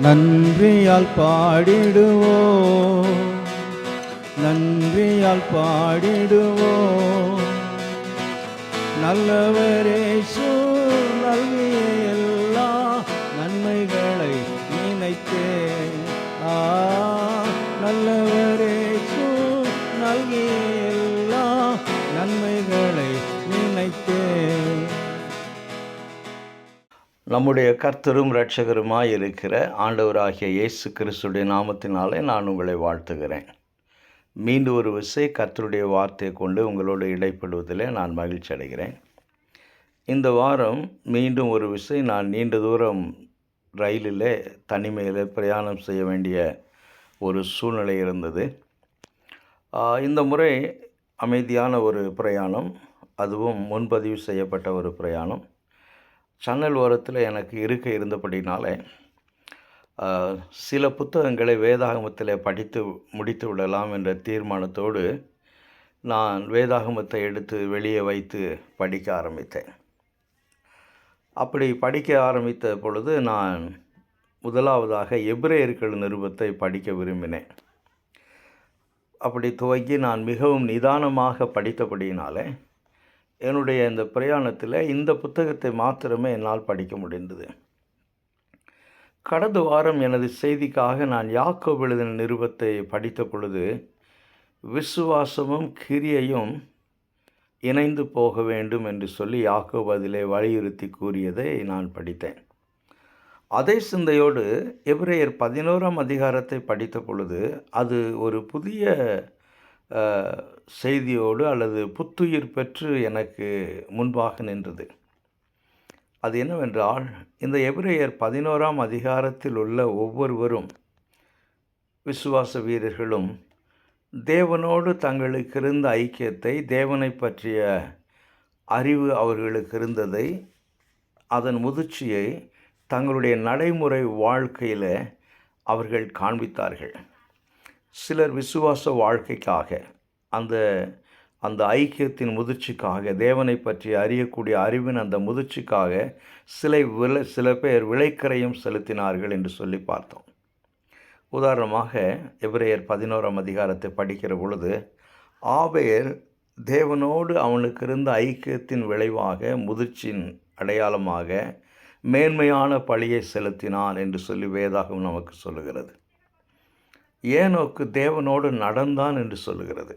நன்றியால் பாடிடுவோம், நன்றியால் பாடிடுவோம். நல்லவரேசு நல்கிய எல்லா நன்மைகளை நினைத்தேன். நல்லவரேசு நல்கிய எல்லா நன்மைகளை நினைத்தேன். நம்முடைய கர்த்தரும் இரட்சகருமாய் இருக்கிற ஆண்டவராகிய இயேசு கிறிஸ்துடைய நாமத்தினாலே நான் உங்களை வாழ்த்துகிறேன். மீண்டும் ஒரு விசை கர்த்தருடைய வார்த்தையை கொண்டு உங்களோடு இடைப்படுவதில் நான் மகிழ்ச்சி அடைகிறேன். இந்த வாரம் மீண்டும் ஒரு விசை நான் நீண்ட தூரம் ரயிலில் தனிமையில் பிரயாணம் செய்ய வேண்டிய ஒரு சூழ்நிலை இருந்தது. இந்த முறை அமைதியான ஒரு பிரயாணம், அதுவும் முன்பதிவு செய்யப்பட்ட ஒரு பிரயாணம். சன்னல் ஓரத்தில் எனக்கு இருக்க இருந்தபடினால சில புத்தகங்களை வேதாகமத்தில் படித்து முடித்து விடலாம் என்ற தீர்மானத்தோடு நான் வேதாகமத்தை எடுத்து வெளியே வைத்து படிக்க ஆரம்பித்தேன். அப்படி படிக்க ஆரம்பித்த பொழுது நான் முதலாவதாக எபிரேயர்கள் நிருபத்தை படிக்க விரும்பினேன். அப்படி துவங்கி நான் மிகவும் நிதானமாக படித்தபடியினால என்னுடைய இந்த பிரயாணத்தில் இந்த புத்தகத்தை மாத்திரமே என்னால் படிக்க முடிந்தது. கடந்த வாரம் எனது செய்திக்காக நான் யாக்கோபு எழுதின நிருபத்தை படித்த பொழுது விசுவாசமும் கிரியையும் இணைந்து போக வேண்டும் என்று சொல்லி யாக்கோபு அதிலே வலியுறுத்தி கூறியதை நான் படித்தேன். அதே சிந்தையோடு எபிரேயர் 11ஆம் அதிகாரத்தை படித்த பொழுது அது ஒரு புதிய செய்தியோடு அல்லது புத்துயிர் பெற்று எனக்கு முன்பாக நின்றது. அது என்னவென்றால், இந்த எபிரேயர் 11ஆம் அதிகாரத்தில் உள்ள ஒவ்வொருவரும் விசுவாச வீரர்களும் தேவனோடு தங்களுக்கு இருந்த ஐக்கியத்தை, தேவனை பற்றிய அறிவு அவர்களுக்கு இருந்ததை, அதன் முதிர்ச்சியை தங்களுடைய நடைமுறை வாழ்க்கையில் அவர்கள் காண்பித்தார்கள். சிலர் விசுவாச வாழ்க்கைக்காக, அந்த ஐக்கியத்தின் முதிர்ச்சிக்காக, தேவனை பற்றி அறியக்கூடிய அறிவின் அந்த முதிர்ச்சிக்காக சில பேர் விலைக்கரையும் செலுத்தினார்கள் என்று சொல்லி பார்த்தோம். உதாரணமாக எபிரேயர் 11ஆம் அதிகாரத்தை படிக்கிற பொழுது ஆபேல் தேவனோடு அவனுக்கு இருந்த ஐக்கியத்தின் விளைவாக, முதிர்ச்சியின் அடையாளமாக மேன்மையான பழியை செலுத்தினான் என்று சொல்லி வேதாகம் நமக்கு சொல்லுகிறது. ஏனோக்கு தேவனோடு நடந்தான் என்று சொல்லுகிறது.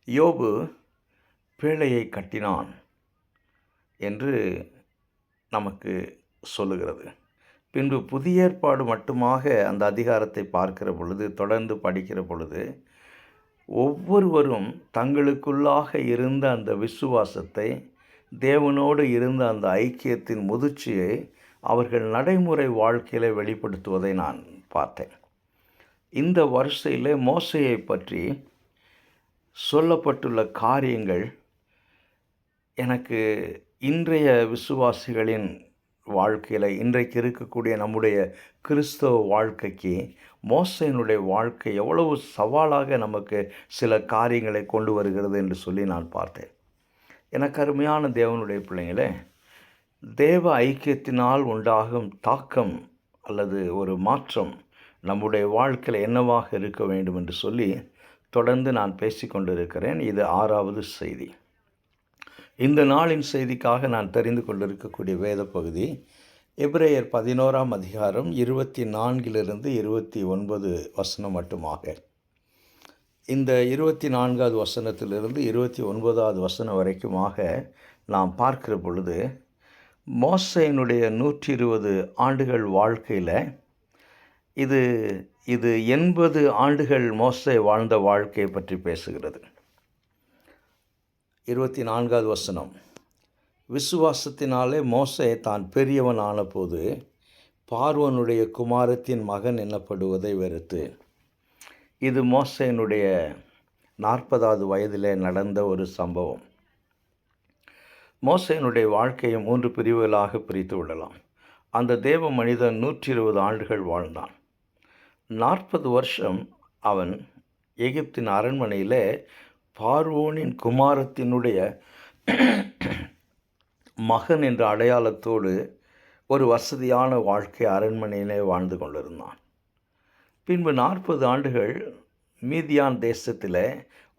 யோபு பேழையை கட்டினான் என்று நமக்கு சொல்லுகிறது. பின்பு புதிய ஏற்பாடு மட்டுமாக அந்த அதிகாரத்தை பார்க்கிற பொழுது, தொடர்ந்து படிக்கிற பொழுது, ஒவ்வொருவரும் தங்களுக்குள்ளாக இருந்த அந்த விசுவாசத்தை, தேவனோடு இருந்த அந்த ஐக்கியத்தின் முதிர்ச்சியை அவர்கள் நடைமுறை வாழ்க்கையில் வெளிப்படுத்துவதை நான் பார்த்தேன். இந்த வரிசையில் மோசேயை பற்றி சொல்லப்பட்டுள்ள காரியங்கள் எனக்கு இன்றைய விசுவாசிகளின் வாழ்க்கையில், இன்றைக்கு இருக்கக்கூடிய நம்முடைய கிறிஸ்தவ வாழ்க்கைக்கு மோசேயினுடைய வாழ்க்கை எவ்வளவு சவாலாக நமக்கு சில காரியங்களை கொண்டு வருகிறது என்று சொல்லி நான் பார்த்தேன். எனக்கு அருமையான தேவனுடைய பிள்ளைங்களே, தேவ ஐக்கியத்தினால் உண்டாகும் தாக்கம் அல்லது ஒரு மாற்றம் நம்முடைய வாழ்க்கையில் என்னவாக இருக்க வேண்டும் என்று சொல்லி தொடர்ந்து நான் பேசிக்கொண்டிருக்கிறேன். இது 6வது செய்தி. இந்த நாளின் செய்திக்காக நான் தெரிந்து கொண்டிருக்கக்கூடிய வேத பகுதி எபிரேயர் 11ஆம் அதிகாரம் 24லிருந்து 29 வசனம் மட்டுமாக. இந்த 24வது வசனத்திலிருந்து 29வது வசனம் வரைக்குமாக நாம் பார்க்கிற பொழுது மோசேயினுடைய 120 ஆண்டுகள் வாழ்க்கையில் இது 80 ஆண்டுகள் மோசே வாழ்ந்த வாழ்க்கையை பற்றி பேசுகிறது. 24வது வசனம், விசுவாசத்தினாலே மோசே தான் பெரியவன் ஆனபோது பார்வோனுடைய குமாரத்தின் மகன் எனப்படுவதை வெறுத்து. இது மோசேயினுடைய 40வது வயதிலே நடந்த ஒரு சம்பவம். மோசேயினுடைய வாழ்க்கையை 3 பிரிவுகளாக பிரித்து விடலாம். அந்த தேவ மனிதன் 120 ஆண்டுகள் வாழ்ந்தான். 40 வருஷம் அவன் எகிப்தின் அரண்மனையில் பார்வோனின் குமாரத்தினுடைய மகன் என்ற அடையாளத்தோடு ஒரு வசதியான வாழ்க்கை அரண்மனையிலே வாழ்ந்து கொண்டிருந்தான். பின்பு 40 ஆண்டுகள் மீதியான் தேசத்திலே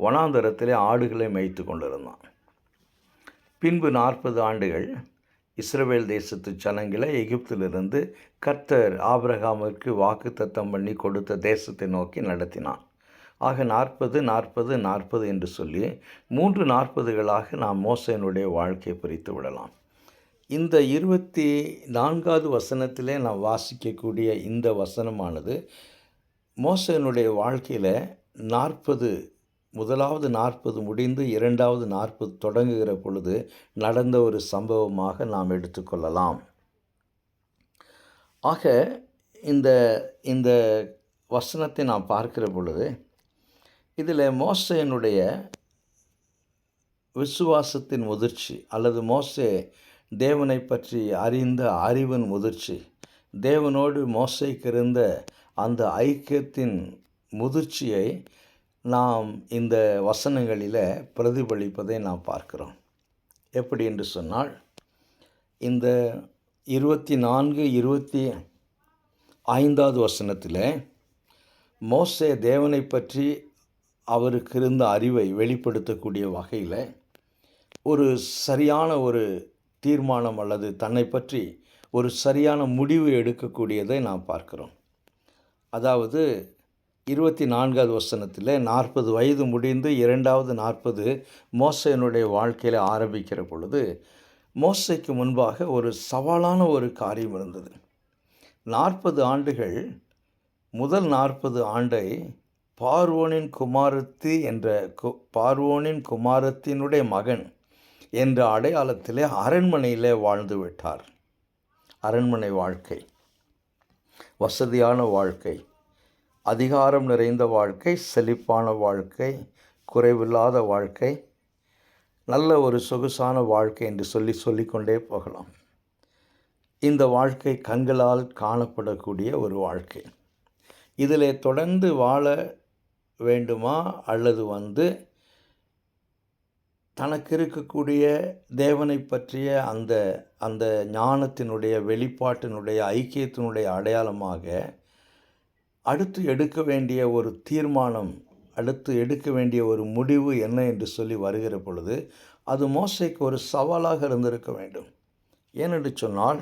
வனாந்தரத்திலே ஆடுகளை மேய்த்து கொண்டிருந்தான். பின்பு 40 ஆண்டுகள் இஸ்ரவேல் தேசத்து ஜனங்களை எகிப்திலிருந்து கர்த்தர் ஆபிரகாமிற்கு வாக்குத்தத்தம் பண்ணி கொடுத்த தேசத்தை நோக்கி நடத்தினான். ஆக 40 40 40 என்று சொல்லி 3 40களாக நாம் மோசேயினுடைய வாழ்க்கையை பிரித்து விடலாம். இந்த 24வது வசனத்திலே நாம் வாசிக்கக்கூடிய இந்த வசனமானது மோசேயினுடைய வாழ்க்கையில் 40 முதலாவது 40 முடிந்து 2வது 40 தொடங்குகிற பொழுது நடந்த ஒரு சம்பவமாக நாம் எடுத்துக்கொள்ளலாம். ஆக இந்த வசனத்தை நாம் பார்க்கிற பொழுது இதில் மோசேயினுடைய விசுவாசத்தின் முதிர்ச்சி அல்லது மோசே தேவனை பற்றி அறிந்த அறிவின் முதிர்ச்சி, தேவனோடு மோசேக்கு இருந்த அந்த ஐக்கியத்தின் முதிர்ச்சியை நாம் இந்த வசனங்களில் பிரதிபலிப்பதை நாம் பார்க்கிறோம். எப்படி என்று சொன்னால், இந்த 24 25வது வசனத்தில் மோசே தேவனை பற்றி அவருக்கு இருந்த அறிவை வெளிப்படுத்தக்கூடிய வகையில் ஒரு சரியான ஒரு தீர்மானம் அல்லது தன்னை பற்றி ஒரு சரியான முடிவு எடுக்கக்கூடியதை நாம் பார்க்கிறோம். அதாவது 24வது வசனத்தில் 40 வயது முடிந்து 2வது 40 மோசேயினுடைய வாழ்க்கையில் ஆரம்பிக்கிற பொழுது மோசேக்கு முன்பாக ஒரு சவாலான ஒரு காரியம் இருந்தது. 40 ஆண்டுகள், முதல் 40 ஆண்டை பார்வோனின் குமாரத்தினுடைய மகன் என்ற அடையாளத்திலே அரண்மனையிலே வாழ்ந்து விட்டார். அரண்மனை வாழ்க்கை, வசதியான வாழ்க்கை, அதிகாரம் நிறைந்த வாழ்க்கை, செழிப்பான வாழ்க்கை, குறைவில்லாத வாழ்க்கை, நல்ல ஒரு சொகுசான வாழ்க்கை என்று சொல்லிக்கொண்டே போகலாம். இந்த வாழ்க்கை கண்களால் காணப்படக்கூடிய ஒரு வாழ்க்கை. இதில் தொடர்ந்து வாழ வேண்டுமா அல்லது தனக்கு இருக்கக்கூடிய தேவனை பற்றிய அந்த ஞானத்தினுடைய வெளிப்பாட்டினுடைய ஐக்கியத்தினுடைய அடையாளமாக அடுத்து எடுக்க வேண்டிய ஒரு தீர்மானம், அடுத்து எடுக்க வேண்டிய ஒரு முடிவு என்ன என்று சொல்லி வருகிற பொழுது அது மோசேக்கு ஒரு சவாலாக இருந்திருக்க வேண்டும். ஏனென்று சொன்னால்,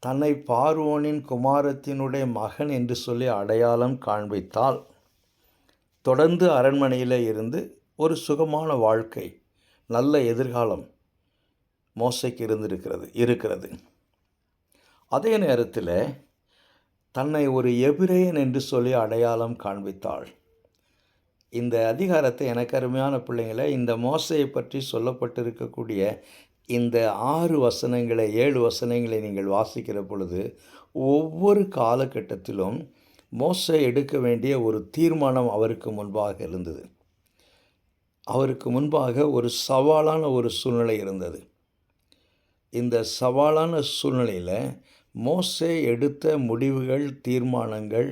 தன்னை பார்வோனின் குமாரத்தினுடைய மகன் என்று சொல்லி அடையாளம் காண்பித்தால் தொடர்ந்து அரண்மனையில் இருந்து ஒரு சுகமான வாழ்க்கை, நல்ல எதிர்காலம் மோசேக்கு இருக்கிறது. அதே நேரத்தில் தன்னை ஒரு எபிரேயன் என்று சொல்லி அடையாளம் காண்பித்தாள். இந்த அதிகாரத்தை எனக்கு அருமையான பிள்ளைங்களை, இந்த மோசேயை பற்றி சொல்லப்பட்டிருக்கக்கூடிய இந்த 6 வசனங்களை 7 வசனங்களை நீங்கள் வாசிக்கிற பொழுது ஒவ்வொரு காலகட்டத்திலும் மோசே எடுக்க வேண்டிய ஒரு தீர்மானம் அவருக்கு முன்பாக இருந்தது. அவருக்கு முன்பாக ஒரு சவாலான ஒரு சூழ்நிலை இருந்தது. இந்த சவாலான சூழ்நிலையில் மோசே எடுத்த முடிவுகள், தீர்மானங்கள்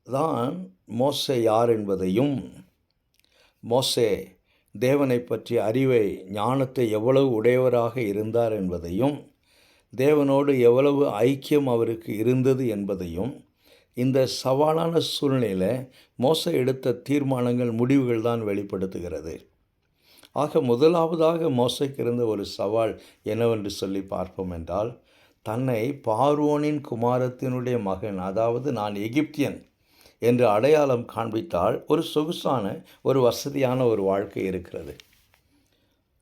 தான் மோசே யார் என்பதையும், மோசே தேவனை பற்றிய அறிவை, ஞானத்தை எவ்வளவு உடையவராக இருந்தார் என்பதையும், தேவனோடு எவ்வளவு ஐக்கியம் அவருக்கு இருந்தது என்பதையும் இந்த சவாலான சூழ்நிலையில் மோசே எடுத்த தீர்மானங்கள், முடிவுகள் தான் வெளிப்படுத்துகிறது. ஆக முதலாவதாக மோசேக்கு இருந்த ஒரு சவால் என்னவென்று சொல்லி பார்ப்போம் என்றால், தன்னை பார்வோனின் குமாரத்தினுடைய மகன், அதாவது நான் எகிப்தியன் என்று அடையாளம் காண்பித்தால் ஒரு சொகுசான ஒரு வசதியான ஒரு வாழ்க்கை இருக்கிறது.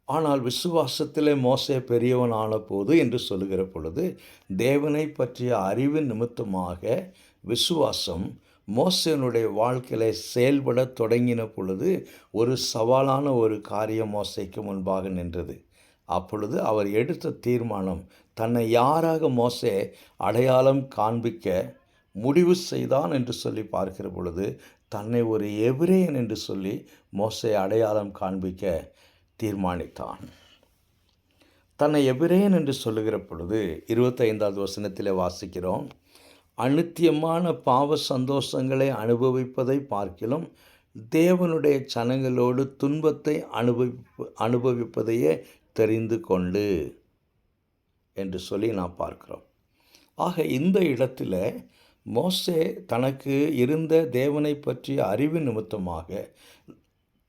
ஆனால் விசுவாசத்திலே மோசே பெரியவன் ஆன போது என்று சொல்லுகிற பொழுது தேவனை பற்றிய அறிவின் நிமித்தமாக விசுவாசம் மோசேனுடைய வாழ்க்கையில் செயல்பட தொடங்கின பொழுது ஒரு சவாலான ஒரு காரியம் மோசேக்கு முன்பாக நின்றது. அப்பொழுது அவர் எடுத்த தீர்மானம், தன்னை யாராக மோசே அடையாளம் காண்பிக்க முடிவு செய்தான் என்று சொல்லி பார்க்கிற பொழுது தன்னை ஒரு எபிரேயன் என்று சொல்லி மோசே அடையாளம் காண்பிக்க தீர்மானித்தான். தன்னை எபிரேயன் என்று சொல்லுகிற பொழுது 25வது வசனத்தில் வாசிக்கிறோம், அநித்தியமான பாவ சந்தோஷங்களை அனுபவிப்பதை பார்க்கிலும் தேவனுடைய ஜனங்களோடு துன்பத்தை அனுபவிப்பதையே தெரிந்து கொண்டு என்று சொல்லி நாம் பார்க்கிறோம். ஆக இந்த இடத்துல மோசே தனக்கு இருந்த தேவனை பற்றிய அறிவு நிமித்தமாக,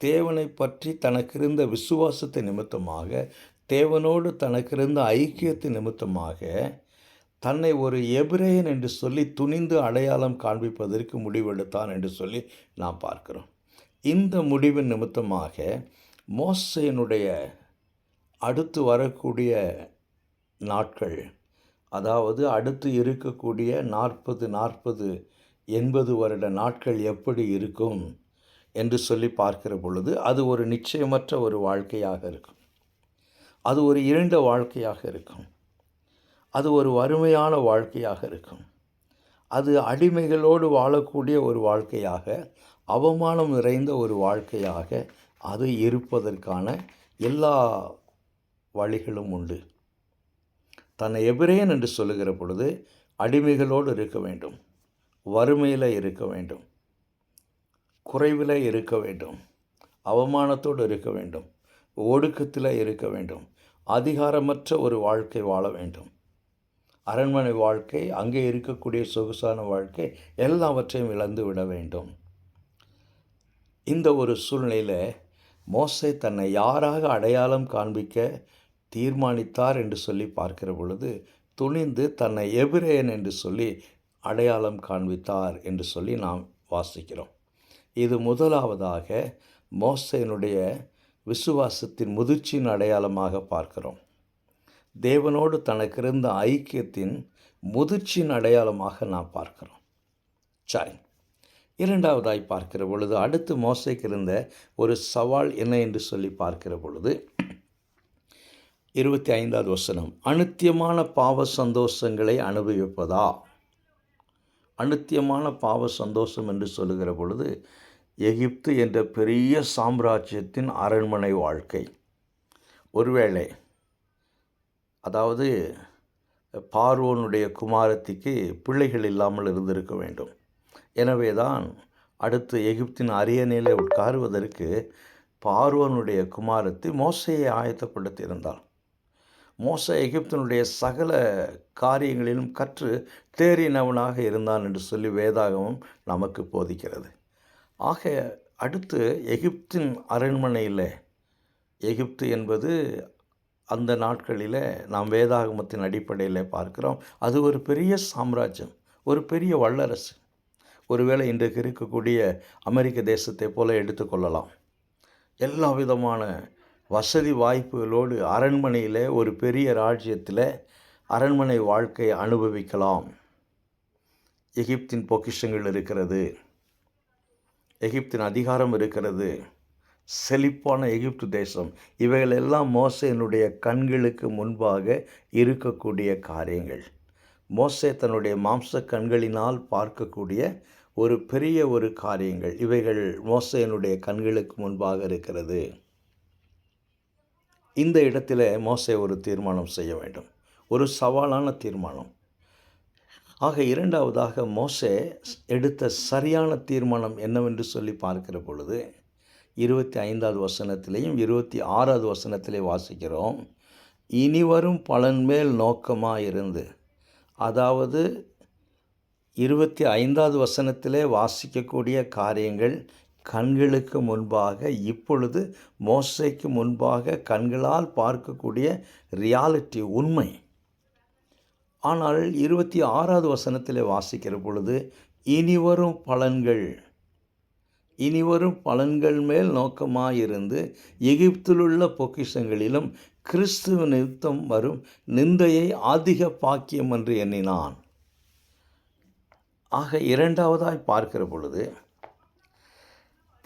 தேவனை பற்றி தனக்கு இருந்த விசுவாசத்தை நிமித்தமாக, தேவனோடு தனக்கு இருந்த ஐக்கியத்தின் நிமித்தமாக தன்னை ஒரு எபிரேயன் என்று சொல்லி துணிந்து அடையாளம் காண்பிப்பதற்கு முடிவெடுத்தான் என்று சொல்லி நாம் பார்க்கிறோம். இந்த முடிவின் நிமித்தமாக மோசேயினுடைய அடுத்து வரக்கூடிய நாட்கள், அதாவது அடுத்து இருக்கக்கூடிய 40 80 வருட நாட்கள் எப்படி இருக்கும் என்று சொல்லி பார்க்கிற பொழுது அது ஒரு நிச்சயமற்ற ஒரு வாழ்க்கையாக இருக்கும். அது ஒரு இருண்ட வாழ்க்கையாக இருக்கும். அது ஒரு வறுமையான வாழ்க்கையாக இருக்கும். அது அடிமைகளோடு வாழக்கூடிய ஒரு வாழ்க்கையாக, அவமானம் நிறைந்த ஒரு வாழ்க்கையாக அது இருப்பதற்கான எல்லா வழிகளும் உண்டு. தன்னை எபிரேயன் என்று சொல்லுகிற பொழுது அடிமைகளோடு இருக்க வேண்டும், வறுமையில் இருக்க வேண்டும், குறைவில் இருக்க வேண்டும், அவமானத்தோடு இருக்க வேண்டும், ஒடுக்கத்தில் இருக்க வேண்டும், அதிகாரமற்ற ஒரு வாழ்க்கை வாழ வேண்டும், அரண்மனை வாழ்க்கை, அங்கே இருக்கக்கூடிய சொகுசான வாழ்க்கை எல்லாவற்றையும் இழந்து விட வேண்டும். இந்த ஒரு சூழ்நிலையில் மோசே தன்னை யாராக அடையாளம் காண்பிக்க தீர்மானித்தார் என்று சொல்லி பார்க்கிற பொழுது துணிந்து தன்னை எபிரேயன் என்று சொல்லி அடையாளம் காண்பித்தார் என்று சொல்லி நாம் வாசிக்கிறோம். இது முதலாவதாக மோசேயினுடைய விசுவாசத்தின் முதிர்ச்சியின் அடையாளமாக பார்க்கிறோம். தேவனோடு தனக்கு இருந்த ஐக்கியத்தின் முதிர்ச்சியின் அடையாளமாக நாம் பார்க்கிறோம். சரி, இரண்டாவதாய் பார்க்கிற பொழுது அடுத்து மோசேக்கு இருந்த ஒரு சவால் என்ன என்று சொல்லி பார்க்கிற பொழுது 25வது வசனம், அநித்தியமான பாவ சந்தோஷங்களை அனுபவிப்பதா? அநித்தியமான பாவ சந்தோஷம் என்று சொல்லுகிற பொழுது எகிப்து என்ற பெரிய சாம்ராஜ்யத்தின் அரண்மனை வாழ்க்கை. ஒருவேளை அதாவது பார்வோனுடைய குமாரத்திக்கு பிள்ளைகள் இல்லாமல் இருந்திருக்க வேண்டும். எனவே தான் அடுத்து எகிப்தின் அரியணையில் உட்காருவதற்கு பார்வோனுடைய குமாரத்தி மோசையை ஆயத்தப்படுத்தியிருந்தாள். மோசே எகிப்தினுடைய சகல காரியங்களிலும் கற்று தேறினவனாக இருந்தான் என்று சொல்லி வேதாகமம் நமக்கு போதிக்கிறது. ஆக அடுத்து எகிப்தின் அரண்மனையில், எகிப்து என்பது அந்த நாட்களில் நாம் வேதாகமத்தின் அடிப்படையில் பார்க்கிறோம், அது ஒரு பெரிய சாம்ராஜ்யம், ஒரு பெரிய வல்லரசு. ஒருவேளை இன்றைக்கு இருக்கக்கூடிய அமெரிக்க தேசத்தை போல எடுத்துக்கொள்ளலாம். எல்லா விதமான வசதி வாய்ப்புகளோடு அரண்மனையில், ஒரு பெரிய ராஜ்யத்தில் அரண்மனை வாழ்க்கையை அனுபவிக்கலாம். எகிப்தின் பொக்கிஷங்கள் இருக்கிறது, எகிப்தின் அதிகாரம் இருக்கிறது, செழிப்பான எகிப்து தேசம். இவைகளெல்லாம் மோசேயினுடைய கண்களுக்கு முன்பாக இருக்கக்கூடிய காரியங்கள். மோசே தன்னுடைய மாம்ச கண்களினால் பார்க்கக்கூடிய ஒரு பெரிய ஒரு காரியங்கள். இவைகள் மோசேயினுடைய கண்களுக்கு முன்பாக இருக்கிறது. இந்த இடத்துல மோசே ஒரு தீர்மானம் செய்ய வேண்டும், ஒரு சவாலான தீர்மானம். ஆக இரண்டாவதாக மோசே எடுத்த சரியான தீர்மானம் என்னவென்று சொல்லி பார்க்கிற பொழுது 25வது வசனத்திலேயும் 26வது வசனத்திலே வாசிக்கிறோம், இனிவரும் பலன் மேல் நோக்கமாக இருந்து. அதாவது 25வது வசனத்திலே வாசிக்கக்கூடிய காரியங்கள் கண்களுக்கு முன்பாக, இப்பொழுது மோசேக்கு முன்பாக கண்களால் பார்க்கக்கூடிய ரியாலிட்டி, உண்மை. ஆனால் 26வது வசனத்திலே வாசிக்கிற பொழுது இனிவரும் பலன்கள் மேல் நோக்கமாயிருந்து எகிப்திலுள்ள பொக்கிஷங்களிலும் கிறிஸ்துவ நிமித்தம் வரும் நிந்தையை அதிக பாக்கியம் என்று எண்ணினான். ஆக இரண்டாவதாய் பார்க்கிற பொழுது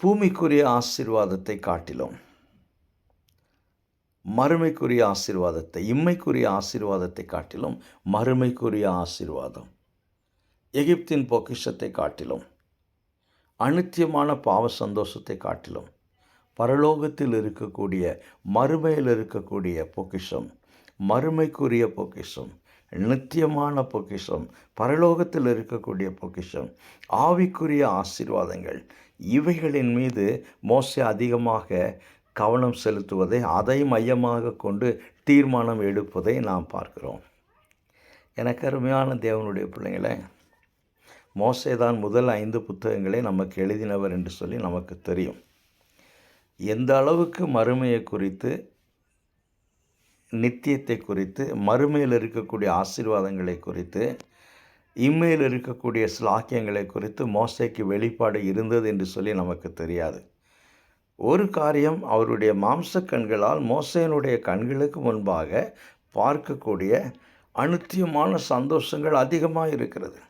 பூமிக்குரிய ஆசீர்வாதத்தை காட்டிலும் மறுமைக்குரிய ஆசீர்வாதத்தை, இம்மைக்குரிய ஆசீர்வாதத்தை காட்டிலும் மறுமைக்குரிய ஆசீர்வாதம், எகிப்தின் பொக்கிஷத்தை காட்டிலும், அநித்தியமான பாவ சந்தோஷத்தை காட்டிலும், பரலோகத்தில் இருக்கக்கூடிய, மறுமையில் இருக்கக்கூடிய பொக்கிஷம், மறுமைக்குரிய பொக்கிஷம், நித்தியமான பொக்கிஷம், பரலோகத்தில் இருக்கக்கூடிய பொக்கிஷம், ஆவிக்குரிய ஆசீர்வாதங்கள், இவைகளின் மீது மோசே அதிகமாக கவனம் செலுத்துவதை, அதை மையமாக கொண்டு தீர்மானம் எடுப்பதை நாம் பார்க்கிறோம். எனக்கு அருமையான தேவனுடைய பிள்ளைங்களே, மோசே தான் முதல் 5 புத்தகங்களை நமக்கு எழுதினவர் என்று சொல்லி நமக்கு தெரியும். எந்த அளவுக்கு மறுமையை குறித்து, நித்தியத்தை குறித்து, மறுமையில் இருக்கக்கூடிய ஆசீர்வாதங்களை குறித்து, இம்மையில் இருக்கக்கூடிய ஸ்லாக்கியங்களை குறித்து மோசேக்கு வெளிப்பாடு இருந்தது என்று சொல்லி நமக்கு தெரியாது. ஒரு காரியம், அவருடைய மாம்ச கண்களால் மோசேயினுடைய கண்களுக்கு முன்பாக பார்க்கக்கூடிய அநித்தியமான சந்தோஷங்கள் அதிகமாக இருக்கிறது.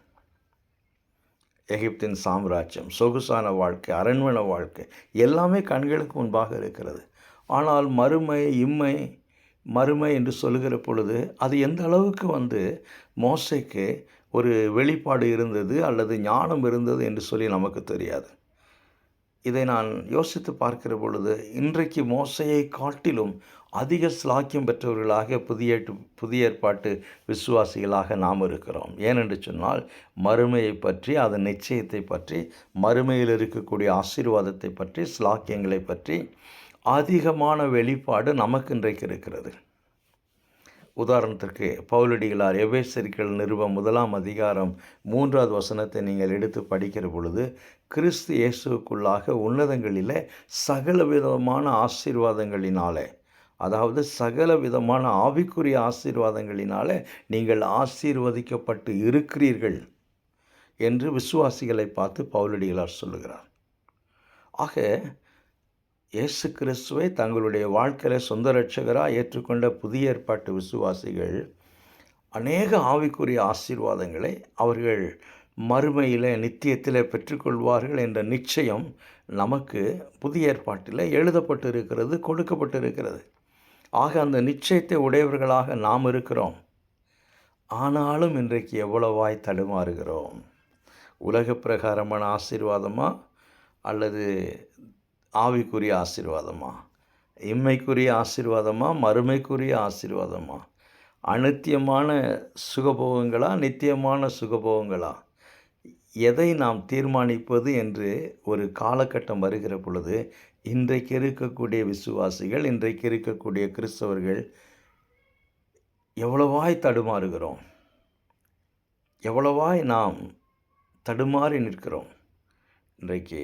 எகிப்தின் சாம்ராஜ்யம், சொகுசான வாழ்க்கை, அரண்மனை வாழ்க்கை எல்லாமே கண்களுக்கு முன்பாக இருக்கிறது. ஆனால் மறுமை என்று சொல்லுகிற பொழுது அது எந்த அளவுக்கு மோசேக்கு ஒரு வெளிப்பாடு இருந்தது அல்லது ஞானம் இருந்தது என்று சொல்லி நமக்கு தெரியாது. இதை நான் யோசித்து பார்க்கிற பொழுது இன்றைக்கு மோசையை காட்டிலும் அதிக ஸ்லாக்கியம் பெற்றவர்களாக புதிய ஏற்பாட்டு விசுவாசிகளாக நாம் இருக்கிறோம். ஏனென்று சொன்னால் மறுமையை பற்றி, அதன் நிச்சயத்தை பற்றி, மறுமையில் இருக்கக்கூடிய ஆசீர்வாதத்தை பற்றி, ஸ்லாக்கியங்களை பற்றி அதிகமான வெளிப்பாடு நமக்கு இன்றைக்கு இருக்கிறது. உதாரணத்திற்கு பவுலடிகளார் எபேசியர்கள் நிருபம் 1 அதிகாரம் 3வது வசனத்தை நீங்கள் எடுத்து படிக்கிற பொழுது, கிறிஸ்து இயேசுவுக்குள்ளாக உன்னதங்களிலே சகல விதமான ஆசீர்வாதங்களினாலே, அதாவது சகல விதமான ஆவிக்குரிய ஆசீர்வாதங்களினாலே நீங்கள் ஆசீர்வதிக்கப்பட்டு இருக்கிறீர்கள் என்று விசுவாசிகளை பார்த்து பவுலடிகளார் சொல்லுகிறார். ஆக இயேசு கிறிஸ்துவை தங்களுடைய வாழ்க்கையில் சொந்த இரட்சகராக ஏற்றுக்கொண்ட புதிய ஏற்பாட்டு விசுவாசிகள் அநேக ஆவிக்குரிய ஆசீர்வாதங்களை அவர்கள் மறுமையில் நித்தியத்தில் பெற்றுக்கொள்வார்கள் என்ற நிச்சயம் நமக்கு புதிய ஏற்பாட்டில் எழுதப்பட்டு இருக்கிறது, கொடுக்கப்பட்டு இருக்கிறது. ஆக அந்த நிச்சயத்தை உடையவர்களாக நாம் இருக்கிறோம். ஆனாலும் இன்றைக்கு எவ்வளவாய் தடுமாறுகிறோம். உலக பிரகாரமான ஆசீர்வாதமா அல்லது ஆவிக்குரிய ஆசீர்வாதமா, இம்மைக்குரிய ஆசீர்வாதமா, மறுமைக்குரிய ஆசீர்வாதமா, அநித்தியமான சுகபோகங்களா, நித்தியமான சுகபோகங்களா, எதை நாம் தீர்மானிப்பது என்று ஒரு காலகட்டம் வருகிற பொழுது இன்றைக்கு இருக்கக்கூடிய விசுவாசிகள், இன்றைக்கு இருக்கக்கூடிய கிறிஸ்தவர்கள் எவ்வளவாய் தடுமாறுகிறோம், எவ்வளவாய் நாம் தடுமாறி நிற்கிறோம். இன்றைக்கு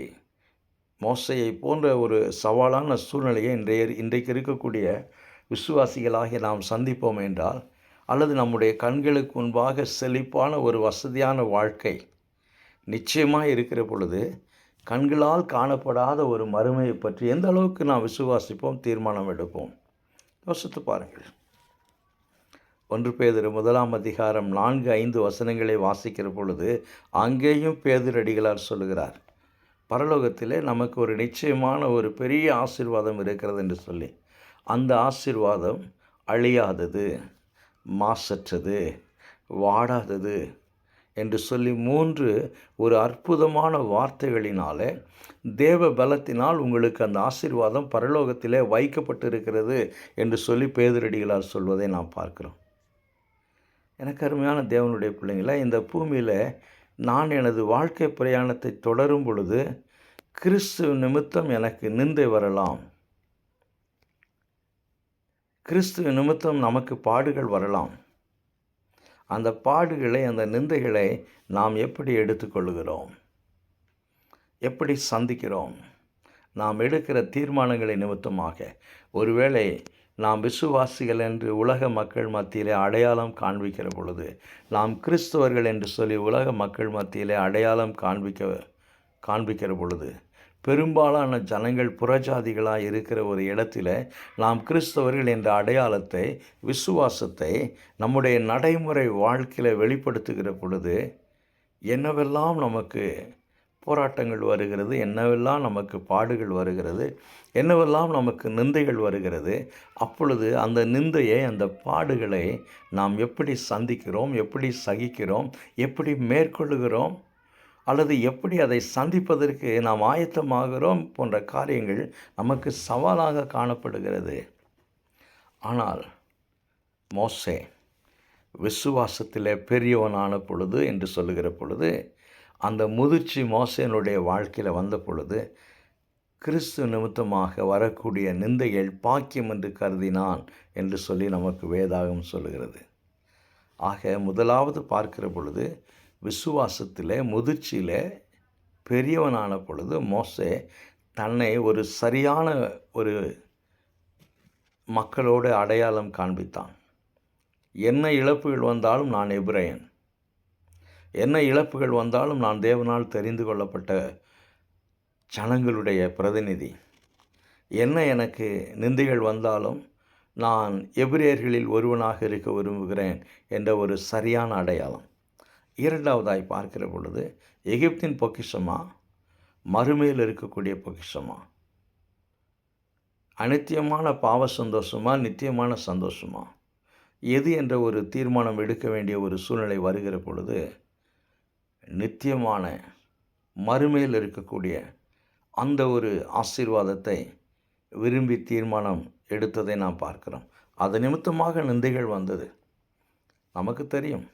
மோசையை போன்ற ஒரு சவாலான சூழ்நிலையை இன்றைக்கு இருக்கக்கூடிய விசுவாசிகளாக நாம் சந்திப்போம் என்றால், அல்லது நம்முடைய கண்களுக்கு முன்பாக செழிப்பான ஒரு வசதியான வாழ்க்கை நிச்சயமாக இருக்கிற பொழுது கண்களால் காணப்படாத ஒரு மறுமையை பற்றி எந்த அளவுக்கு நாம் விசுவாசிப்போம், தீர்மானம் எடுப்போம்? யோசித்து பாருங்கள். 1 பேதுரு 1 அதிகாரம் 4-5 வசனங்களை வாசிக்கிற பொழுது அங்கேயும் பேதுரடிகளார் சொல்லுகிறார், பரலோகத்திலே நமக்கு ஒரு நிச்சயமான ஒரு பெரிய ஆசீர்வாதம் இருக்கிறது என்று சொல்லி, அந்த ஆசீர்வாதம் அழியாதது, மாசற்றது, வாடாதது என்று சொல்லி 3 ஒரு அற்புதமான வார்த்தைகளினாலே தேவ பலத்தினால் உங்களுக்கு அந்த ஆசீர்வாதம் பரலோகத்திலே வைக்கப்பட்டிருக்கிறது என்று சொல்லி பேதுரடிகளார் சொல்வதை நாம் பார்க்கிறோம். எனக்கு அருமையான தேவனுடைய பிள்ளைங்கள, இந்த பூமியில் நான் எனது வாழ்க்கை பிரயாணத்தை தொடரும் பொழுது கிறிஸ்து நிமித்தம் எனக்கு நிந்தை வரலாம், கிறிஸ்து நிமித்தம் நமக்கு பாடுகள் வரலாம். அந்த பாடுகளை, அந்த நிந்தைகளை நாம் எப்படி எடுத்துக்கொள்கிறோம், எப்படி சந்திக்கிறோம்? நாம் எடுக்கிற தீர்மானங்களை நிமித்தமாக ஒருவேளை நாம் விசுவாசிகள் என்று உலக மக்கள் மத்தியிலே அடையாளம் காண்பிக்கிற பொழுது, நாம் கிறிஸ்தவர்கள் என்று சொல்லி உலக மக்கள் மத்தியிலே அடையாளம் காண்பிக்கிற பொழுது, பெரும்பாலான ஜனங்கள் புறஜாதிகளாக இருக்கிற ஒரு இடத்துல நாம் கிறிஸ்தவர்கள் என்ற அடையாளத்தை, விசுவாசத்தை நம்முடைய நடைமுறை வாழ்க்கையில் வெளிப்படுத்துகிற பொழுது என்னவெல்லாம் நமக்கு போராட்டங்கள் வருகிறது, என்னவெல்லாம் நமக்கு பாடுகள் வருகிறது, என்னவெல்லாம் நமக்கு நிந்தைகள் வருகிறது. அப்பொழுது அந்த நிந்தையை, அந்த பாடுகளை நாம் எப்படி சந்திக்கிறோம், எப்படி சகிக்கிறோம், எப்படி மேற்கொள்ளுகிறோம், அல்லது எப்படி அதை சந்திப்பதற்கு நாம் ஆயத்தமாகிறோம் போன்ற காரியங்கள் நமக்கு சவாலாக காணப்படுகிறது. ஆனால் மோசே விசுவாசத்திலே பெரியவனான பொழுது என்று சொல்லுகிற பொழுது, அந்த முதிர்ச்சி மோசேனுடைய வாழ்க்கையில் வந்த பொழுது கிறிஸ்து நிமித்தமாக வரக்கூடிய நிந்தைகள் பாக்கியம் என்று கருதினான் என்று சொல்லி நமக்கு வேதாகம் சொல்லுகிறது. ஆக முதலாவது பார்க்கிற பொழுது விசுவாசத்தில் முதிர்ச்சியில் பெரியவனான பொழுது மோசே தன்னை ஒரு சரியான ஒரு மக்களோடு அடையாளம் காண்பித்தான். என்ன இழப்புகள் வந்தாலும் நான் எபிரெயன், என்ன இழப்புகள் வந்தாலும் நான் தேவனால் தெரிந்து கொள்ளப்பட்ட ஜனங்களுடைய பிரதிநிதி, என்ன எனக்கு நிந்தைகள் வந்தாலும் நான் எபிரேயர்களில் ஒருவனாக இருக்க விரும்புகிறேன் என்ற ஒரு சரியான அடையாளம். இரண்டாவதாய் பார்க்கிற பொழுது எகிப்தின் பொக்கிஷமா மறுமையில் இருக்கக்கூடிய பொக்கிஷமா, அநித்தியமான பாவ சந்தோஷமா நித்தியமான சந்தோஷமா, எது என்ற ஒரு தீர்மானம் எடுக்க வேண்டிய ஒரு சூழ்நிலை வருகிற பொழுது நித்தியமான மறுமையில் இருக்கக்கூடிய அந்த ஒரு ஆசீர்வாதத்தை விரும்பி தீர்மானம் எடுத்ததை நாம் பார்க்கிறோம். அது நிமித்தமாக நிந்தைகள் வந்தது. நமக்கு தெரியும்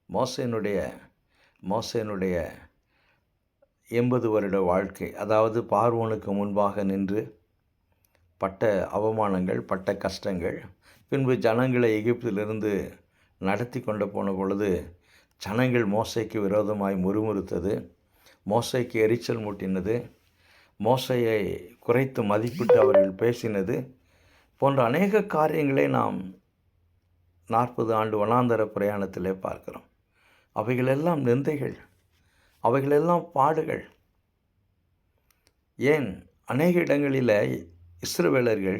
மோசேனுடைய 80 வருட வாழ்க்கை, அதாவது பார்வோனுக்கு முன்பாக நின்று பட்ட அவமானங்கள், பட்ட கஷ்டங்கள், பின்பு ஜனங்களை எகிப்திலிருந்து நடத்தி கொண்டு போன பொழுது ஜனங்கள் மோசேக்கு விரோதமாய் முறுமுறுத்தது, மோசேக்கு எரிச்சல் மூட்டினது, மோசையை குறைத்து மதிப்பிட்டு அவர்கள் பேசினது போன்ற அநேக காரியங்களை நாம் 40 ஆண்டு வனாந்தர பிரயாணத்திலே பார்க்கிறோம். அவைகளெல்லாம் நிந்தைகள், அவைகளெல்லாம் பாடுகள். ஏன் அநேக இடங்களில் இஸ்ரவேலர்கள்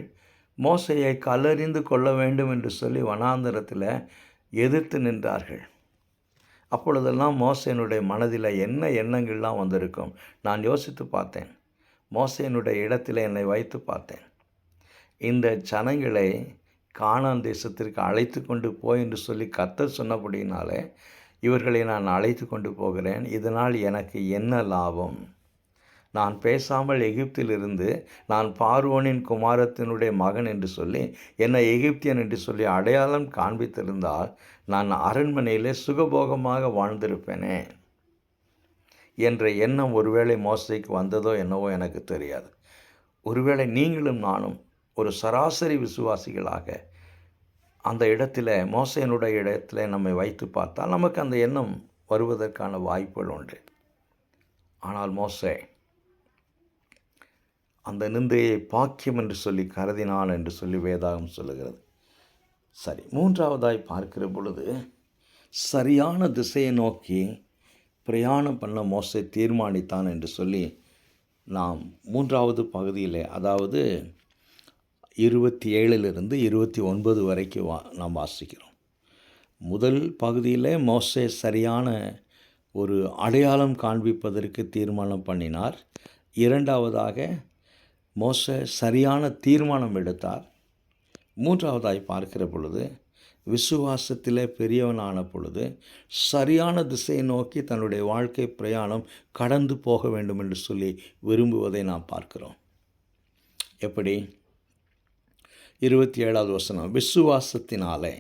மோசையை கல்லறிந்து கொள்ள வேண்டும் என்று சொல்லி வனாந்தரத்தில் எதிர்த்து நின்றார்கள். அப்பொழுதெல்லாம் மோசேனுடைய மனதில் என்ன எண்ணங்கள்லாம் வந்திருக்கும் நான் யோசித்து பார்த்தேன். மோசேனுடைய இடத்தில் என்னை வைத்து பார்த்தேன். இந்த ஜனங்களை கானான் தேசத்திற்கு அழைத்து கொண்டு போய் என்று சொல்லி கர்த்தர் சொன்னபடினாலே இவர்களை நான் அழைத்து கொண்டு போகிறேன். இதனால் எனக்கு என்ன லாபம்? நான் பேசாமல் எகிப்திலிருந்து நான் பார்வோனின் குமாரத்தினுடைய மகன் என்று சொல்லி என்னை எகிப்தியன் என்று சொல்லி அடையாளம் காண்பித்திருந்தால் நான் அரண்மனையிலே சுகபோகமாக வாழ்ந்திருப்பேனே என்ற எண்ணம் ஒருவேளை மோசைக்கு வந்ததோ என்னவோ எனக்கு தெரியாது. ஒருவேளை நீங்களும் நானும் ஒரு சராசரி விசுவாசிகளாக அந்த இடத்துல மோசேனுடைய இடத்துல நம்மை வைத்து பார்த்தால் நமக்கு அந்த எண்ணம் வருவதற்கான வாய்ப்புகள் உண்டு. ஆனால் மோசே அந்த நிந்தையை பாக்கியம் என்று சொல்லி கருதினான் என்று சொல்லி வேதாகம் சொல்லுகிறது. சரி, மூன்றாவதாய் பார்க்கிற பொழுது சரியான திசையை நோக்கி பிரயாணம் பண்ண மோசே தீர்மானித்தான் என்று சொல்லி நாம் மூன்றாவது பகுதியில், அதாவது 27 29 வரைக்கும் நாம் வாசிக்கிறோம். முதல் பகுதியில் மோசே சரியான ஒரு அடையாளம் காண்பிப்பதற்கு தீர்மானம் பண்ணினார். இரண்டாவதாக மோசே சரியான தீர்மானம் எடுத்தார். மூன்றாவதாய் பார்க்கிற பொழுது விசுவாசத்திலே பெரியவனான பொழுது சரியான திசையை நோக்கி தன்னுடைய வாழ்க்கை பிரயாணம் கடந்து போக வேண்டும் என்று சொல்லி விரும்புவதை நாம் பார்க்கிறோம். எப்படி? 27வது வசனம், விசுவாசத்தினாலே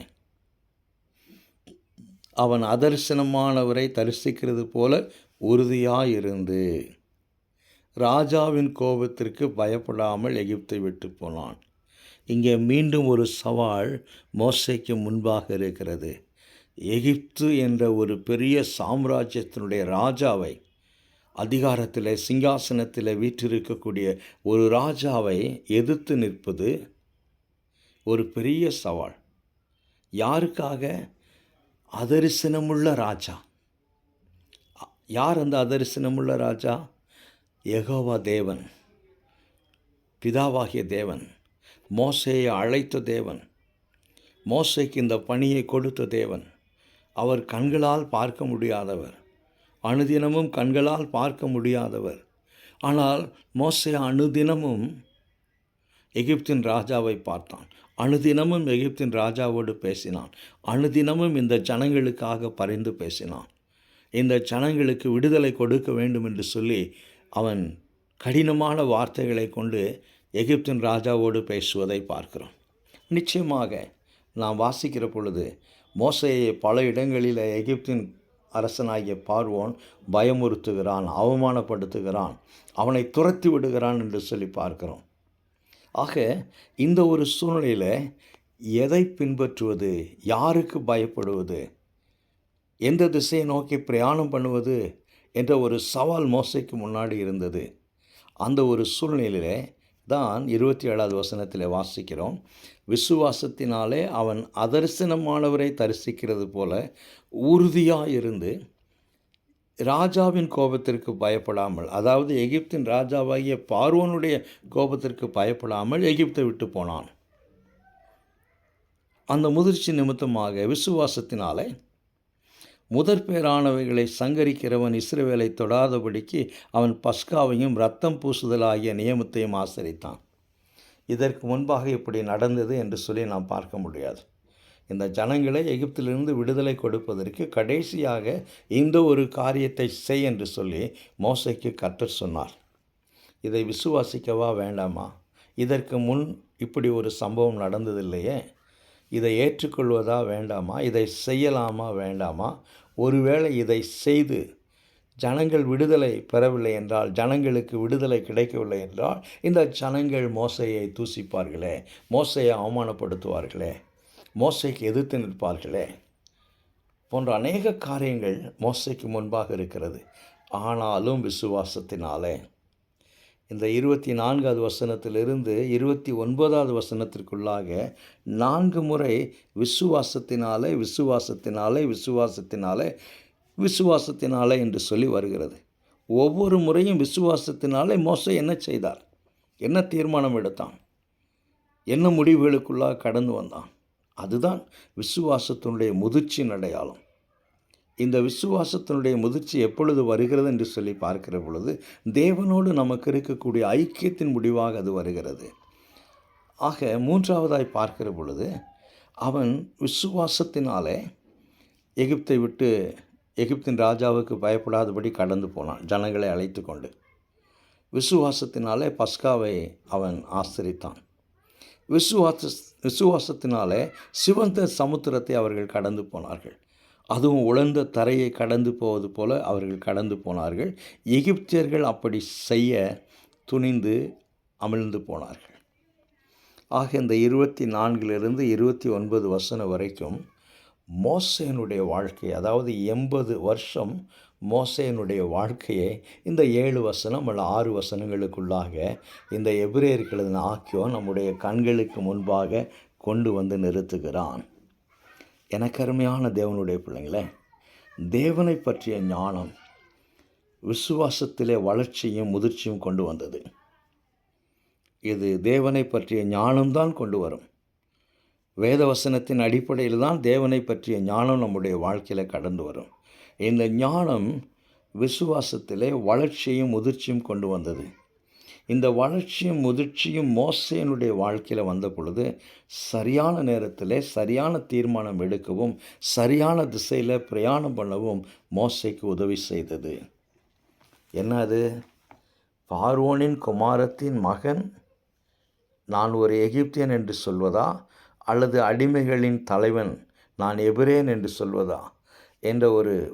அவன் அதர்சனமானவரை தரிசிக்கிறது போல உறுதியாயிருந்து ராஜாவின் கோபத்திற்கு பயப்படாமல் எகிப்தை விட்டு போனான். இங்கே மீண்டும் ஒரு சவால் மோசேக்கு முன்பாக இருக்கிறது. எகிப்து என்ற ஒரு பெரிய சாம்ராஜ்யத்தினுடைய ராஜாவை, அதிகாரத்தில் சிங்காசனத்தில் வீற்றிருக்கக்கூடிய ஒரு ராஜாவை எதிர்த்து நிற்பது ஒரு பெரிய சவால். யாருக்காக? அதரிசனமுள்ள ராஜா. யார் அந்த அதரிசனமுள்ள ராஜா? யெகோவா தேவன், பிதாவாகிய தேவன், மோசேயை அழைத்த தேவன், மோசேக்கு இந்த பணியை கொடுத்த தேவன். அவர் கண்களால் பார்க்க முடியாதவர், அனுதினமும் கண்களால் பார்க்க முடியாதவர். ஆனால் மோசே அனுதினமும் எகிப்தின் ராஜாவை பார்த்தான், அனுதினமும் எகிப்தின் ராஜாவோடு பேசினான், அனுதினமும் இந்த ஜனங்களுக்காக பரிந்து பேசினான். இந்த ஜனங்களுக்கு விடுதலை கொடுக்க வேண்டும் என்று சொல்லி அவன் கடினமான வார்த்தைகளை கொண்டு எகிப்தின் ராஜாவோடு பேசுவதை பார்க்கிறோம். நிச்சயமாக நாம் வாசிக்கிற பொழுது மோசேயை பல இடங்களில் எகிப்தின் அரசனாகிய பார்வோன் பயமுறுத்துகிறான், அவமானப்படுத்துகிறான், அவனை துரத்தி விடுகிறான் என்று சொல்லி பார்க்கிறோம். ஆக இந்த ஒரு சூழ்நிலையில் எதை பின்பற்றுவது, யாருக்கு பயப்படுவது, எந்த திசையை நோக்கி பிரயாணம் பண்ணுவது என்ற ஒரு சவால் மோசேக்கு முன்னாடி இருந்தது. அந்த ஒரு சூழ்நிலையிலே தான் 27வது வசனத்தில் வாசிக்கிறோம். விசுவாசத்தினாலே அவன் அதரிசனமானவரை தரிசிக்கிறது போல உறுதியாக இருந்து ராஜாவின் கோபத்திற்கு பயப்படாமல், அதாவது எகிப்தின் ராஜாவாகிய பார்வோனுடைய கோபத்திற்கு பயப்படாமல் எகிப்தை விட்டு போனான். அந்த முதிர்ச்சி நிமித்தமாக விசுவாசத்தினாலே முதற்பேரானவைகளை சங்கரிக்கிறவன் இஸ்ரவேலை தொடாதபடிக்கு அவன் பஸ்காவையும் இரத்தம் பூசுதலாகிய நியமத்தையும் ஆசரித்தான். இதற்கு முன்பாக இப்படி நடந்தது என்று சொல்லி நாம் பார்க்க முடியாது. இந்த ஜனங்களை எகிப்திலிருந்து விடுதலை கொடுப்பதற்கு கடைசியாக இந்த ஒரு காரியத்தை செய் என்று சொல்லி மோசேக்கு கர்த்தர் சொன்னார். இதை விசுவாசிக்கவா வேண்டாமா? இதற்கு முன் இப்படி ஒரு சம்பவம் நடந்ததில்லையே. இதை ஏற்றுக்கொள்வதா வேண்டாமா? இதை செய்யலாமா வேண்டாமா? ஒருவேளை இதை செய்து ஜனங்கள் விடுதலை பெறவில்லை என்றால், ஜனங்களுக்கு விடுதலை கிடைக்கவில்லை என்றால், இந்த ஜனங்கள் மோசேயை தூசிப்பார்களே, மோசேயை அவமானப்படுத்துவார்களே, மோசேக்கு எதிர்த்து நிற்பார்களே போன்ற அநேக காரியங்கள் மோசேக்கு முன்பாக இருக்கிறது. ஆனாலும் விசுவாசத்தினாலே இந்த 24வது வசனத்திலிருந்து 29வது வசனத்திற்குள்ளாக 4 முறை விசுவாசத்தினாலே விசுவாசத்தினாலே விசுவாசத்தினாலே விசுவாசத்தினாலே என்று சொல்லி வருகிறது. ஒவ்வொரு முறையும் விசுவாசத்தினாலே மோசே என்ன செய்தார், என்ன தீர்மானம் எடுத்தான், என்ன முடிவுகளுக்குள்ளாக கடந்து வந்தான். அதுதான் விசுவாசத்தினுடைய முதிர்ச்சியின் அடையாளம். இந்த விசுவாசத்தினுடைய முதிர்ச்சி எப்பொழுது வருகிறது என்று சொல்லி பார்க்கிற பொழுது, தேவனோடு நமக்கு இருக்கக்கூடிய ஐக்கியத்தின் முடிவாக அது வருகிறது. ஆக 3வதாய் பார்க்கிற பொழுது, அவன் விசுவாசத்தினாலே எகிப்தை விட்டு எகிப்தின் ராஜாவுக்கு பயப்படாதபடி கடந்து போனான், ஜனங்களை அழைத்து கொண்டு. விசுவாசத்தினாலே பஸ்காவை அவன் ஆசரித்தான். விசுவாசத்தினாலே சிவந்த சமுத்திரத்தை அவர்கள் கடந்து போனார்கள். அதுவும் உலர்ந்த தரையை கடந்து போவது போல அவர்கள் கடந்து போனார்கள். எகிப்தியர்கள் அப்படி செய்ய துணிந்து அமிழ்ந்து போனார்கள். ஆக இந்த 24லிருந்து 29 வசனம் வரைக்கும் மோசேனுடைய வாழ்க்கை, அதாவது 80 வருஷம் மோசேனுடைய வாழ்க்கையை இந்த 7 வசனம் அல்ல 6 வசனங்களுக்குள்ளாக இந்த எபிரேயர்களின் ஆக்கியோன் நம்முடைய கண்களுக்கு முன்பாக கொண்டு வந்து நிறுத்துகிறான். எனக்கு அருமையான தேவனுடைய பிள்ளைங்களே, தேவனை பற்றிய ஞானம் விசுவாசத்திலே வளர்ச்சியும் முதிர்ச்சியும் கொண்டு வந்தது. இது தேவனை பற்றிய ஞானம்தான் கொண்டு வரும். வேதவசனத்தின் அடிப்படையில் தான் தேவனை பற்றிய ஞானம் நம்முடைய வாழ்க்கையில் கடந்து வரும். இந்த ஞானம் விசுவாசத்திலே வளர்ச்சியும் முதிர்ச்சியும் கொண்டு வந்தது. இந்த வளர்ச்சியும் முதிர்ச்சியும் மோசேனுடைய வாழ்க்கையில் வந்த பொழுது சரியான நேரத்தில் சரியான தீர்மானம் எடுக்கவும் சரியான திசையில் பிரயாணம் பண்ணவும் மோசேக்கு உதவி செய்தது. என்ன அது? பார்வோனின் குமாரத்தின் மகன் நான் ஒரு எகிப்தியன் என்று சொல்வதா, அல்லது அடிமைகளின் தலைவன் நான் எபிரேன் என்று சொல்வதா என்ற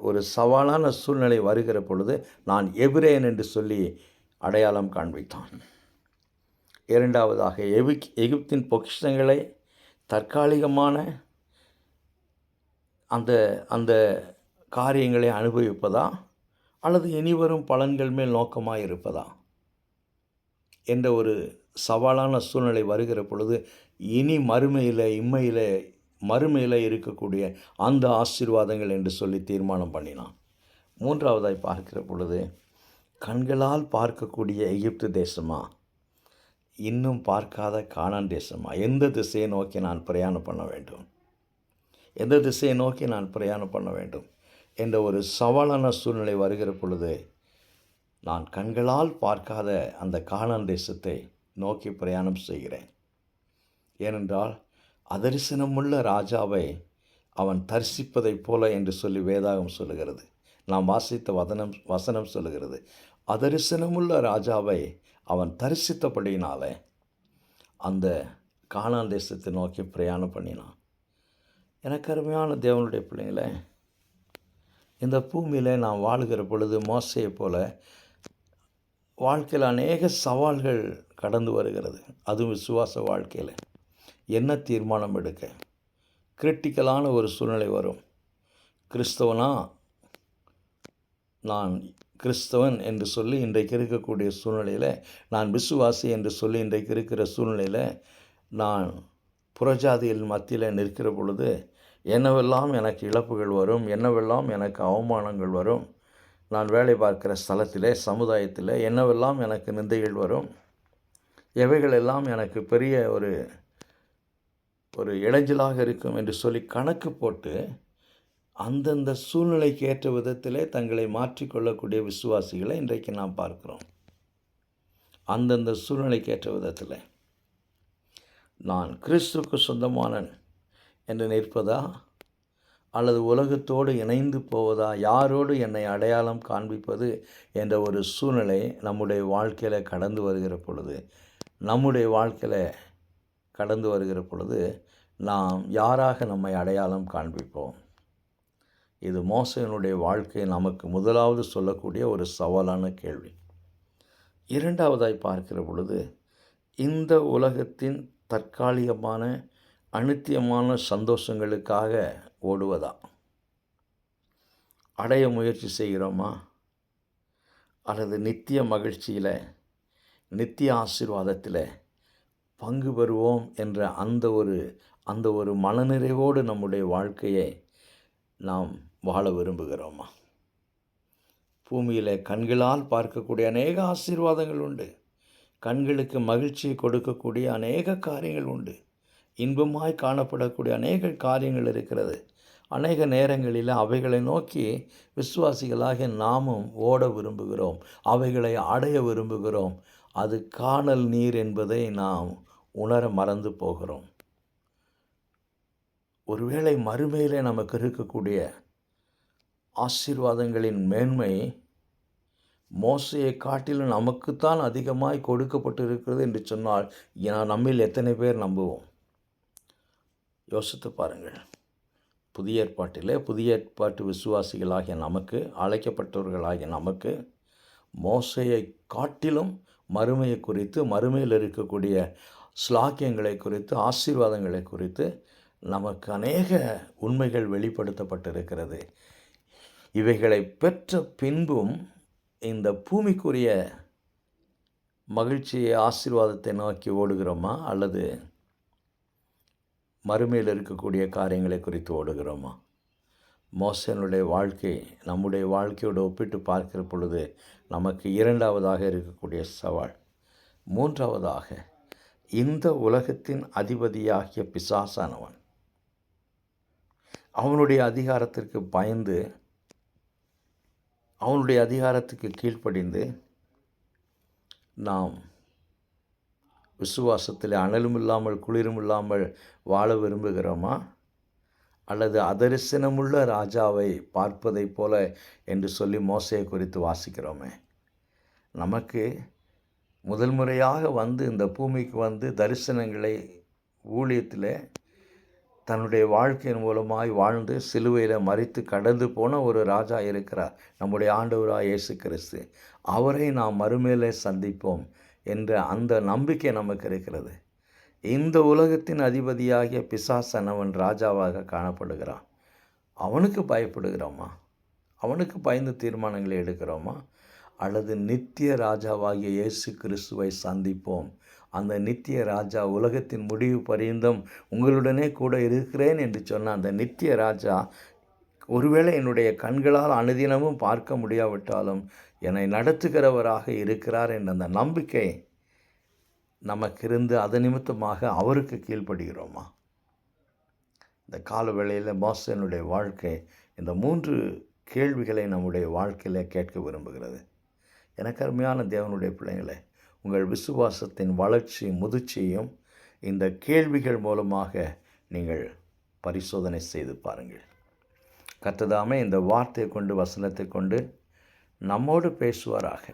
ஒரு சவாலான சூழ்நிலை வருகிற பொழுது நான் எபிரேன் என்று சொல்லி அடையாளம் காண்பித்தான். இரண்டாவதாக எகிப்தின் பொக்கிஷங்களை தற்காலிகமான அந்த காரியங்களை அனுபவிப்பதா, அல்லது இனிவரும் பலன்கள் மேல் நோக்கமாக இருப்பதா என்ற ஒரு சவாலான சூழ்நிலை வருகிற பொழுது இனி மறுமையில் இருக்கக்கூடிய அந்த ஆசீர்வாதங்கள் என்று சொல்லி தீர்மானம் பண்ணினான். 3வதாய் பார்க்கிற பொழுது, கண்களால் பார்க்கக்கூடிய எகிப்து தேசமா, இன்னும் பார்க்காத கானான் தேசமா, எந்த திசையை நோக்கி நான் பிரயாணம் பண்ண வேண்டும், எந்த திசையை நோக்கி நான் பிரயாணம் பண்ண வேண்டும் என்ற ஒரு சவாலான சூழ்நிலை வருகிற பொழுது நான் கண்களால் பார்க்காத அந்த கானான் தேசத்தை நோக்கி பிரயாணம் செய்கிறேன். ஏனென்றால் அதரிசனமுள்ள ராஜாவை அவன் தரிசிப்பதைப் போல என்று சொல்லி வேதாகம் சொல்லுகிறது. நாம் வாசித்த வசனம் சொல்லுகிறது, அதரிசனமுள்ள ராஜாவை அவன் தரிசித்தபடியினாலே அந்த கானான் தேசத்தை நோக்கி பிரயாணம் பண்ணினான். எனக்கு அருமையான தேவனுடைய பிள்ளைங்களே, இந்த பூமியில் நாம் வாழுகிற பொழுது மோசேயை போல வாழ்க்கையில் அநேக சவால்கள் கடந்து வருகிறது. அதுவும் விசுவாச வாழ்க்கையில் என்ன தீர்மானம் எடுக்க? கிரிட்டிக்கலான ஒரு சூழ்நிலை வரும். கிறிஸ்தவனா, நான் கிறிஸ்தவன் என்று சொல்லி இன்றைக்கு இருக்கக்கூடிய சூழ்நிலையில், நான் விசுவாசி என்று சொல்லி இன்றைக்கு இருக்கிற சூழ்நிலையில், நான் புறஜாதியில் மத்தியில் நிற்கிற பொழுது என்னவெல்லாம் எனக்கு இழப்புகள் வரும், என்னவெல்லாம் எனக்கு அவமானங்கள் வரும். நான் வேலை பார்க்கிற ஸ்தலத்திலே, சமுதாயத்தில் என்னவெல்லாம் எனக்கு நிந்தைகள் வரும், எவைகளெல்லாம் எனக்கு பெரிய ஒரு இடைஞ்சலாக இருக்கும் என்று சொல்லி கணக்கு போட்டு அந்தந்த சூழ்நிலைக்கு ஏற்ற விதத்திலே தங்களை மாற்றிக்கொள்ளக்கூடிய விசுவாசிகளை இன்றைக்கு நாம் பார்க்கிறோம். அந்தந்த சூழ்நிலைக்கு ஏற்ற விதத்தில் நான் கிறிஸ்துவுக்கு சொந்தமானன் என்று நிற்பதா, அல்லது உலகத்தோடு இணைந்து போவதா, யாரோடு என்னை அடையாளம் காண்பிப்பது என்ற ஒரு சூழ்நிலை நம்முடைய வாழ்க்கையில் கடந்து வருகிற பொழுது நாம் யாராக நம்மை அடையாளம் காண்பிப்போம்? இது மோசேயினுடைய வாழ்க்கை நமக்கு முதலாவது சொல்லக்கூடிய ஒரு சவாலான கேள்வி. இரண்டாவதாய் பார்க்கிற பொழுது, இந்த உலகத்தின் தற்காலிகமான அநித்தியமான சந்தோஷங்களுக்காக ஓடுவதா? அடைய முயற்சி செய்கிறோமா? அல்லது நித்திய மகிழ்ச்சியில், நித்திய ஆசீர்வாதத்தில் பங்கு பெறுவோம் என்ற அந்த ஒரு மனநிறைவோடு நம்முடைய வாழ்க்கையை நாம் வாழ விரும்புகிறோமா? பூமியில் கண்களால் பார்க்கக்கூடிய அநேக ஆசீர்வாதங்கள் உண்டு. கண்களுக்கு மகிழ்ச்சியை கொடுக்கக்கூடிய அநேக காரியங்கள் உண்டு. இன்பமாய் காணப்படக்கூடிய அநேக காரியங்கள் இருக்கிறது. அநேக நேரங்களில் அவைகளை நோக்கி விசுவாசிகளாக நாமும் ஓட விரும்புகிறோம், அவைகளை அடைய விரும்புகிறோம். அது காணல் நீர் என்பதை நாம் உணர மறந்து போகிறோம். ஒருவேளை மறுமையிலே நமக்கு இருக்கக்கூடிய ஆசீர்வாதங்களின் மேன்மை மோசையை காட்டிலும் நமக்குத்தான் அதிகமாய் கொடுக்கப்பட்டு இருக்கிறது என்று சொன்னால் நம்மில் எத்தனை பேர் நம்புவோம்? யோசித்து பாருங்கள். புதிய ஏற்பாட்டு விசுவாசிகளாகிய நமக்கு, அழைக்கப்பட்டவர்களாகிய நமக்கு மோசையை காட்டிலும் மறுமையை குறித்து, மறுமையில் இருக்கக்கூடிய ஸ்லாக்கியங்களை குறித்து, ஆசீர்வாதங்களை குறித்து நமக்கு அநேக உண்மைகள் வெளிப்படுத்தப்பட்டிருக்கிறது. இவைகளை பெற்ற பின்பும் இந்த பூமிக்குரிய மகிழ்ச்சியை, ஆசீர்வாதத்தை நோக்கி ஓடுகிறோமா, அல்லது மறுமையில் இருக்கக்கூடிய காரியங்களை குறித்து ஓடுகிறோமா? மோசேயினுடைய வாழ்க்கை நம்முடைய வாழ்க்கையோடு ஒப்பிட்டு பார்க்கிற பொழுது நமக்கு இரண்டாவதாக இருக்கக்கூடிய சவால். மூன்றாவதாக, இந்த உலகத்தின் அதிபதியாகிய பிசாசானவன் அவனுடைய அதிகாரத்திற்கு பயந்து, அவனுடைய அதிகாரத்துக்கு கீழ்ப்படிந்து நாம் விசுவாசத்தில் அனலும் இல்லாமல் குளிரும் இல்லாமல் வாழ விரும்புகிறோமா, அல்லது அதரிசனமுள்ள ராஜாவை பார்ப்பதைப் போல என்று சொல்லி மோசையை குறித்து வாசிக்கிறோமே? நமக்கு முதல் முறையாக இந்த பூமிக்கு தரிசனங்களை ஊழியத்தில் தன்னுடைய வாழ்க்கையின் மூலமாய் வாழ்ந்து சிலுவையில் மரித்து கடந்து போன ஒரு ராஜா இருக்கிறார், நம்முடைய ஆண்டவராக இயேசு கிறிஸ்து. அவரை நாம் மறுமையிலே சந்திப்போம் என்ற அந்த நம்பிக்கை நமக்கு இருக்கிறது. இந்த உலகத்தின் அதிபதியாகிய பிசாசானவன் ராஜாவாக காணப்படுகிறான். அவனுக்கு பயப்படுகிறோமா? அவனுக்கு பயந்து தீர்மானங்களை எடுக்கிறோமா? அல்லது நித்திய ராஜாவாகிய இயேசு கிறிஸ்துவை சந்திப்போம், அந்த நித்திய ராஜா உலகத்தின் முடிவு பரியந்தம் உங்களுடனே கூட இருக்கிறேன் என்று சொன்ன அந்த நித்திய ராஜா ஒருவேளை என்னுடைய கண்களால் அனுதினமும் பார்க்க முடியாவிட்டாலும் என்னை நடத்துகிறவராக இருக்கிறார் என்ற அந்த நம்பிக்கை நமக்கு இருந்து அது நிமித்தமாக அவருக்கு கீழ்ப்படுகிறோமா? இந்த காலவேளையில் மோசேயினுடைய வாழ்க்கை இந்த 3 கேள்விகளை நம்முடைய வாழ்க்கையில் கேட்க விரும்புகிறது. எனக்கு அருமையான தேவனுடைய பிள்ளைகளே, உங்கள் விசுவாசத்தின் வளர்ச்சி முதிர்ச்சியையும் இந்த கேள்விகள் மூலமாக நீங்கள் பரிசோதனை செய்து பாருங்கள். கர்த்ததாமே இந்த வார்த்தையை கொண்டு, வசனத்தை கொண்டு நம்மோடு பேசுவாராக.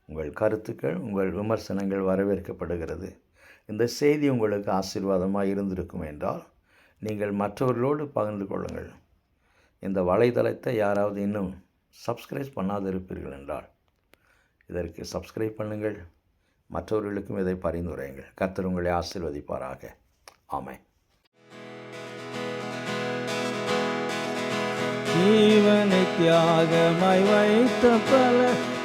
உங்கள் கருத்துக்கள், உங்கள் விமர்சனங்கள் வரவேற்கப்படுகிறது. இந்த செய்தி உங்களுக்கு ஆசீர்வாதமாக இருந்திருக்கும் என்றால் நீங்கள் மற்றவர்களோடு பகிர்ந்து கொள்ளுங்கள். இந்த வலைதளத்தை யாராவது இன்னும் சப்ஸ்கிரைப் பண்ணாது இருப்பீர்கள் என்றால் இதற்கு சப்ஸ்கிரைப் பண்ணுங்கள், மற்றவர்களுக்கும் இதை பரிந்துரையுங்கள். கர்த்தர் உங்களை ஆசீர்வதிப்பாராக. ஆமென். ஜீவனை தியாகமாய் வைத்த பல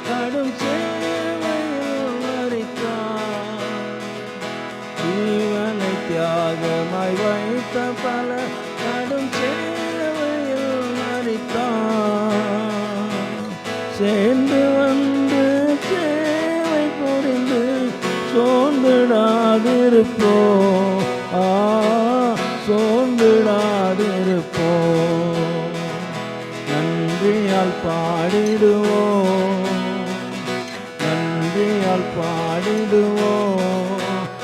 கடும் சேவையில் மரித்தார். ஜீவனை தியாகமாய் வைத்த பல கடும் சேவையில் மரித்தார். சேர்ந்து வந்து சேவை புரிந்து சோர்ந்திடாதிருப்போம். சோர்ந்திடாதிருப்போம். நன்றியால் பாடிடுவோம். நன்றியால் பாடிடுவோம்.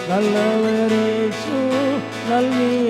நல்லவர் இயேசு நல்கிய